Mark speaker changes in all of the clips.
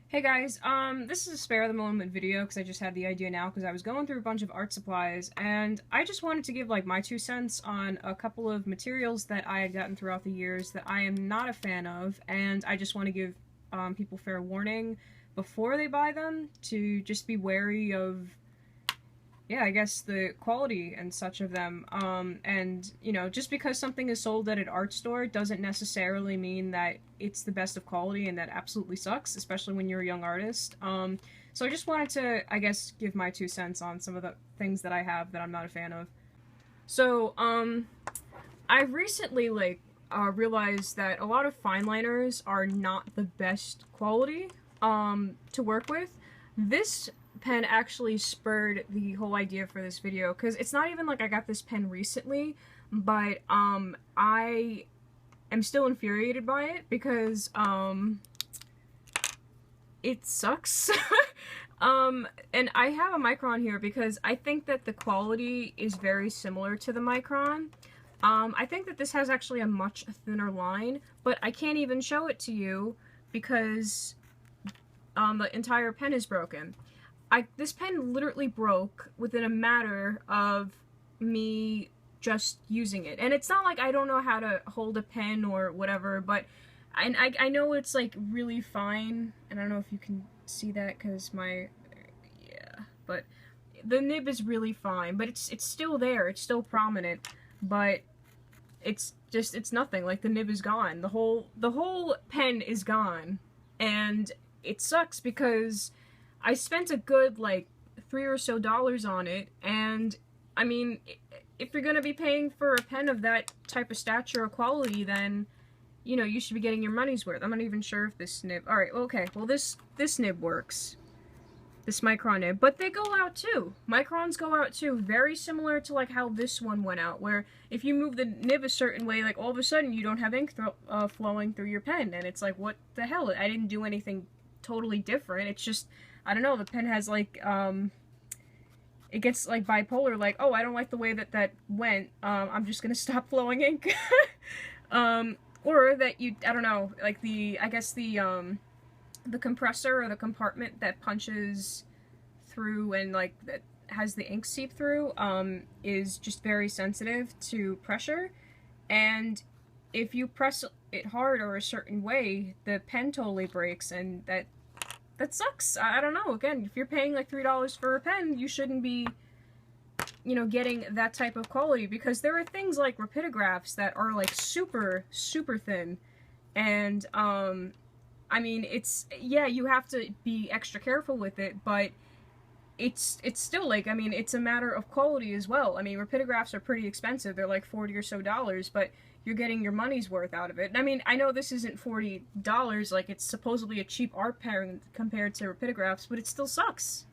Speaker 1: Hey guys, this is a spare of the moment video because I just had the idea now because I was going through a bunch of art supplies and I just wanted to give like my 2 cents on a couple of materials that I had gotten throughout the years that I am not a fan of, and I just want to give people fair warning before they buy them to just be wary of, yeah, I guess the quality and such of them. And, you know, just because something is sold at an art store doesn't necessarily mean that it's the best of quality, and that absolutely sucks, especially when you're a young artist. So I just wanted to, I guess, give my 2 cents on some of the things that I have that I'm not a fan of. So, I recently, realized that a lot of fine liners are not the best quality, to work with. This pen actually spurred the whole idea for this video, because it's not even like I got this pen recently, but I am still infuriated by it because it sucks. And I have a Micron here because I think that the quality is very similar to the Micron. I think that this has actually a much thinner line, but I can't even show it to you because the entire pen is broken. This pen literally broke within a matter of me just using it. And it's not like I don't know how to hold a pen or whatever, but I know it's like really fine, and I don't know if you can see that because yeah, but the nib is really fine, but it's still there, it's still prominent, but it's nothing. Like, the nib is gone, the whole pen is gone, and it sucks because I spent a good, like, $3 or so on it, and, I mean, if you're gonna be paying for a pen of that type of stature or quality, then, you know, you should be getting your money's worth. I'm not even sure if this nib... Alright, okay, well, this nib works. This Micron nib. But they go out, too. Microns go out, too. Very similar to, like, how this one went out, where if you move the nib a certain way, like, all of a sudden you don't have ink flowing through your pen, and it's like, what the hell? I didn't do anything totally different. It's just... I don't know, the pen has, like, it gets, like, bipolar, like, oh, I don't like the way that went, I'm just gonna stop flowing ink. Or that you, I don't know, like, I guess the compressor or the compartment that punches through and, like, that has the ink seep through, is just very sensitive to pressure, and if you press it hard or a certain way, the pen totally breaks, and that sucks. I don't know. Again, if you're paying like $3 for a pen, you shouldn't be, you know, getting that type of quality, because there are things like rapidographs that are like super, super thin. And, I mean, yeah, you have to be extra careful with it, but it's still, like, I mean, it's a matter of quality as well. I mean, rapidographs are pretty expensive. They're like $40 or so, but you're getting your money's worth out of it. I mean, I know this isn't $40, like, it's supposedly a cheap art pen compared to rapidographs, but it still sucks.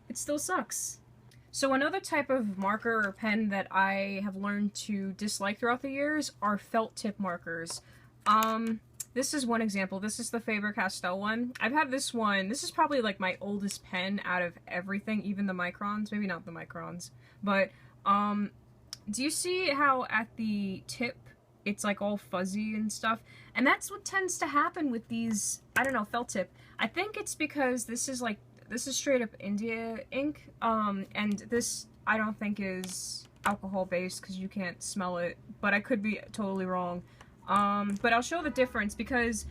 Speaker 1: It still sucks. So another type of marker or pen that I have learned to dislike throughout the years are felt tip markers. This is one example. This is the Faber-Castell one. I've had this one. This is probably like my oldest pen out of everything, even the Microns. Maybe not the Microns. But, do you see how at the tip it's like all fuzzy and stuff? And that's what tends to happen with these, I don't know, felt tip. I think it's because this is straight up India ink, and this I don't think is alcohol based because you can't smell it, but I could be totally wrong. But I'll show the difference because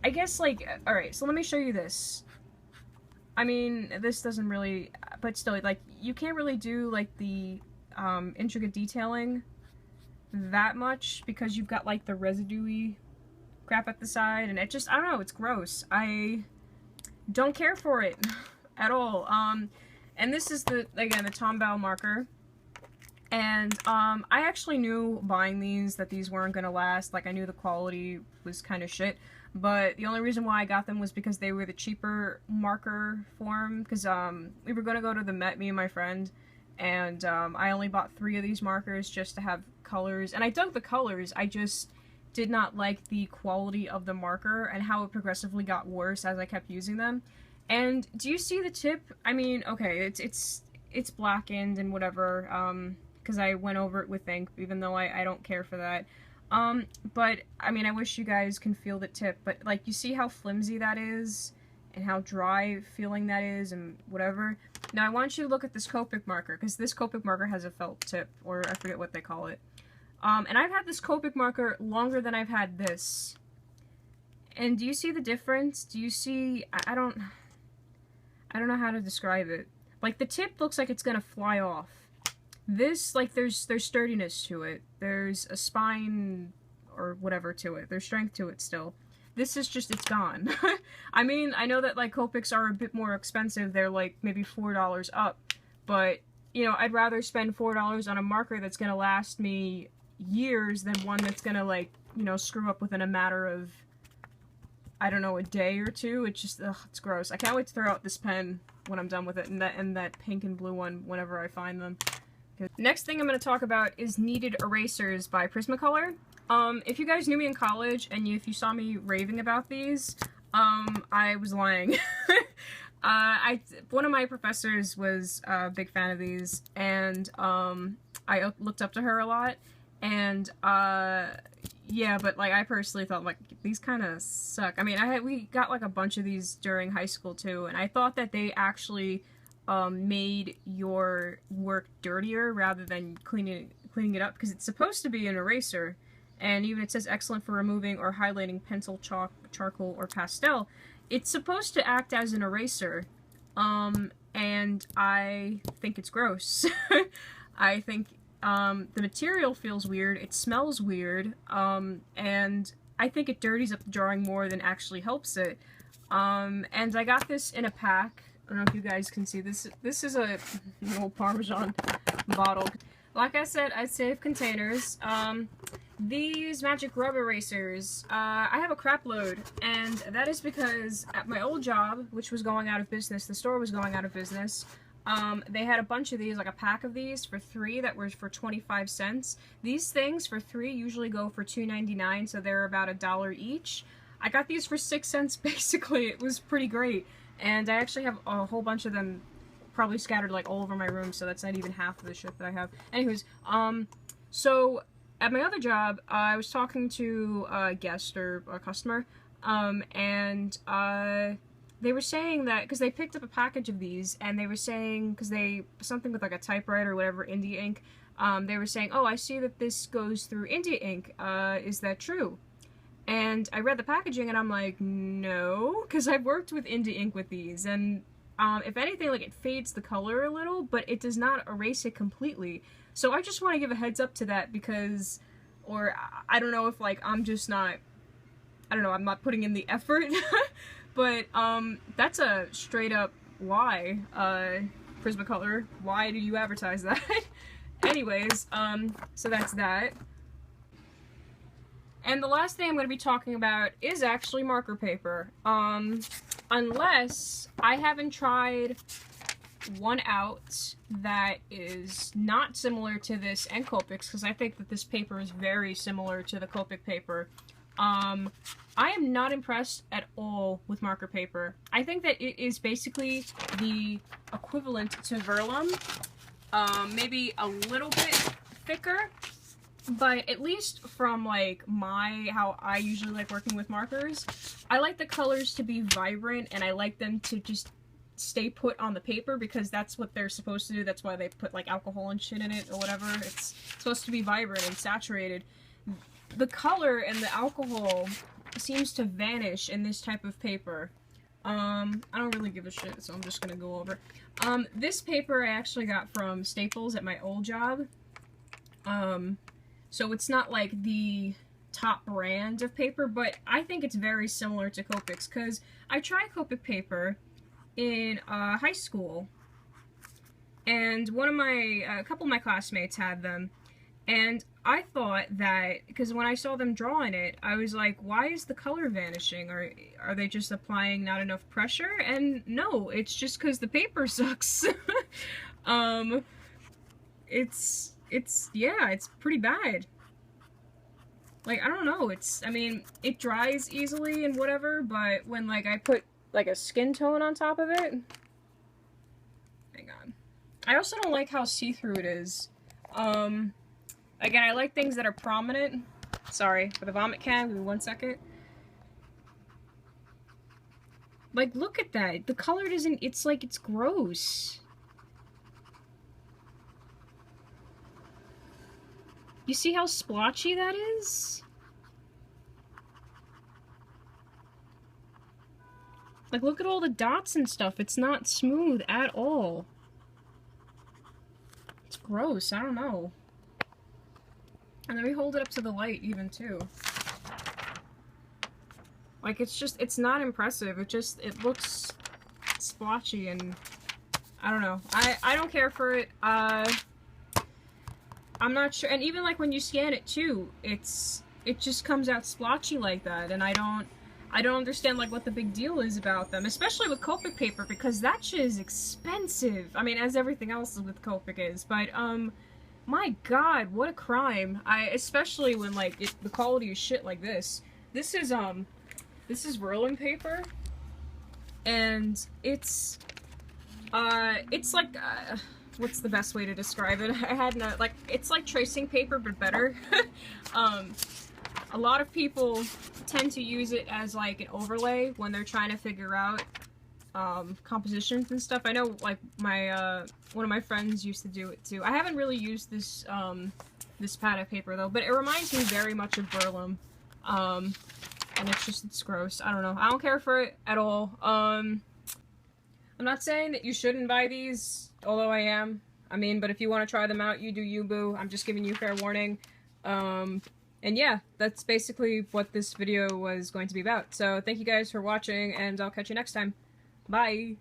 Speaker 1: I guess, like, alright, so let me show you this. I mean, this doesn't really, but still, like, you can't really do, like, the, intricate detailing that much because you've got, like, the residue-y crap at the side, and it just, I don't know, it's gross. I don't care for it at all. And this is again, the Tombow marker. And, I actually knew buying these that these weren't gonna last. Like, I knew the quality was kind of shit. But the only reason why I got them was because they were the cheaper marker form. Because, we were gonna go to the Met, me and my friend. And, I only bought 3 of these markers just to have colors. And I dug the colors, I just did not like the quality of the marker and how it progressively got worse as I kept using them. And do you see the tip? I mean, okay, it's blackened and whatever, because I went over it with ink, even though I don't care for that. But, I mean, I wish you guys can feel the tip, but, like, you see how flimsy that is? and how dry feeling that is and whatever. Now I want you to look at this Copic marker, because this Copic marker has a felt tip, or I forget what they call it. And I've had this Copic marker longer than I've had this. And do you see the difference? Do you see, I don't know how to describe it. Like, the tip looks like it's gonna fly off. This, like, there's sturdiness to it. There's a spine or whatever to it. There's strength to it still. This is just, it's gone. I mean, I know that, like, Copics are a bit more expensive. They're, like, maybe $4 up. But, you know, I'd rather spend $4 on a marker that's gonna last me years than one that's gonna, like, you know, screw up within a matter of, I don't know, a day or two. It's just, ugh, it's gross. I can't wait to throw out this pen when I'm done with it, and that pink and blue one whenever I find them. Next thing I'm going to talk about is Kneaded Erasers by Prismacolor. If you guys knew me in college, and if you saw me raving about these, I was lying. One of my professors was a big fan of these, and I looked up to her a lot, and yeah, but like I personally thought like these kind of suck. I mean, we got like a bunch of these during high school too, and I thought that they actually made your work dirtier rather than cleaning it up, because it's supposed to be an eraser, and even it says excellent for removing or highlighting pencil, chalk, charcoal, or pastel. It's supposed to act as an eraser, and I think it's gross. I think the material feels weird, it smells weird, and I think it dirties up the drawing more than actually helps it. And I got this in a pack. I don't know if you guys can see this. This is an old Parmesan bottle. Like I said, I save containers. These magic rub erasers, I have a crap load, and that is because at my old job, which was going out of business, the store was going out of business, they had a bunch of these, like a pack of these for 3 that were for 25 cents. These things for 3 usually go for $2.99, so they're about $1 each. I got these for 6 cents basically. It was pretty great. And I actually have a whole bunch of them probably scattered like all over my room, so that's not even half of the shit that I have. Anyways, so at my other job, I was talking to a guest or a customer, and they were saying that, because they picked up a package of these, and they were saying, because something with like a typewriter or whatever, India ink, they were saying, oh, I see that this goes through India ink, is that true? And I read the packaging and I'm like, no, because I've worked with India ink with these, and if anything, like, it fades the color a little, but it does not erase it completely. So I just want to give a heads up to that, because, or I don't know if, like, I'm just not, I don't know, I'm not putting in the effort, but that's a straight up lie, Prismacolor. Why do you advertise that? Anyways, so that's that. And the last thing I'm going to be talking about is actually marker paper. Unless I haven't tried one out that is not similar to this and Copics, because I think that this paper is very similar to the Copic paper. I am not impressed at all with marker paper. I think that it is basically the equivalent to Verlum, maybe a little bit thicker. But at least from, like, how I usually like working with markers, I like the colors to be vibrant, and I like them to just stay put on the paper, because that's what they're supposed to do. That's why they put, like, alcohol and shit in it or whatever. It's supposed to be vibrant and saturated. The color and the alcohol seems to vanish in this type of paper. I don't really give a shit, so I'm just gonna go over. This paper I actually got from Staples at my old job. So it's not like the top brand of paper, but I think it's very similar to Copics, because I tried Copic paper in high school, and a couple of my classmates had them, and I thought that, because when I saw them drawing it, I was like, why is the color vanishing? Are they just applying not enough pressure? And no, it's just because the paper sucks. Yeah, it's pretty bad. Like, I don't know, I mean, it dries easily and whatever, but when, like, I put, like, a skin tone on top of it, hang on. I also don't like how see-through it is. Again, I like things that are prominent. Sorry for the vomit can, give me 1 second. Like, look at that. The color doesn't, it's like, it's gross. You see how splotchy that is? Like, look at all the dots and stuff. It's not smooth at all. It's gross. I don't know. And then we hold it up to the light even, too. Like, it's just, it's not impressive. It looks splotchy and I don't know. I don't care for it. I'm not sure. And even like when you scan it too, it just comes out splotchy like that. And I don't understand like what the big deal is about them, especially with Copic paper, because that shit is expensive. I mean, as everything else with Copic is, but my God, what a crime. Especially when like the quality is shit like this. This is Verlum paper, and it's like, what's the best way to describe it? I had no, like, it's like tracing paper, but better. A lot of people tend to use it as like an overlay when they're trying to figure out compositions and stuff. I know, like, my one of my friends used to do it too. I haven't really used this this pad of paper though, but it reminds me very much of Verlum. And it's gross. I don't know. I don't care for it at all. I'm not saying that you shouldn't buy these, although I am. I mean, but if you want to try them out, you do you, boo. I'm just giving you fair warning. And yeah, that's basically what this video was going to be about. So thank you guys for watching, and I'll catch you next time. Bye!